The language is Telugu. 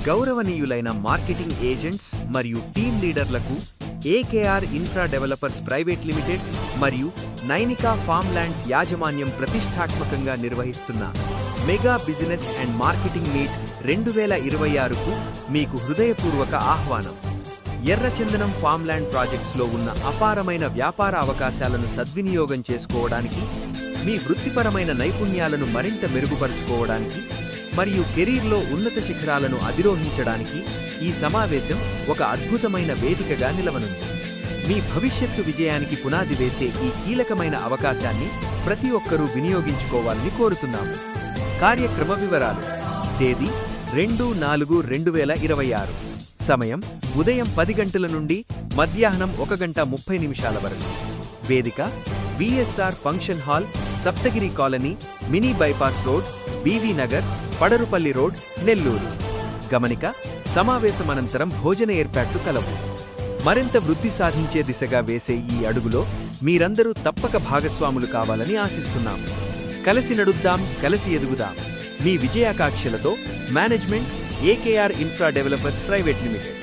గౌరవనీయులైన మార్కెటింగ్ ఏజెంట్స్ మరియు టీమ్ లీడర్లకు AKR infra developers private limited మరియు నైనికా ఫార్మ్ ల్యాండ్స్ యాజమాన్యం ప్రతిష్టాత్మకంగా నిర్వహిస్తున్న mega business and marketing meet 2026కు మీకు హృదయపూర్వక ఆహ్వానం. ఎర్రచందనం ఫార్మ్ ల్యాండ్ ప్రాజెక్ట్స్లో ఉన్న అపారమైన వ్యాపార అవకాశాలను సద్వినియోగం చేసుకోవడానికి, మీ వృత్తిపరమైన నైపుణ్యాలను మరింత మెరుగుపరుచుకోవడానికి మరియు కెరీర్లో ఉన్నత శిఖరాలను అధిరోహించడానికి ఈ సమావేశం ఒక అద్భుతమైన వేదికగా నిలవనుంది. మీ భవిష్యత్తు విజయానికి పునాది వేసే ఈ కీలకమైన అవకాశాన్ని ప్రతి ఒక్కరూ వినియోగించుకోవాలని కోరుతున్నాము. కార్యక్రమ వివరాలు: తేదీ 2/4/2026, సమయం ఉదయం 10 గంటల నుండి మధ్యాహ్నం 1:30 వరకు. వేదిక VSR function hall, Saptagiri colony, mini bypass road, BV Nagar, Padarupalli road, Nellore. గమనిక: సమావేశమనంతరం భోజన ఏర్పాట్లు కలవు. మరింత వృద్ధి సాధించే దిశగా వేసే ఈ అడుగులో మీరందరూ తప్పక భాగస్వాములు కావాలని ఆశిస్తున్నాం. కలిసి నడుద్దాం, కలిసి ఎదుగుదాం. మీ విజయాకాంక్షలతో management, AKR infra developers private limited.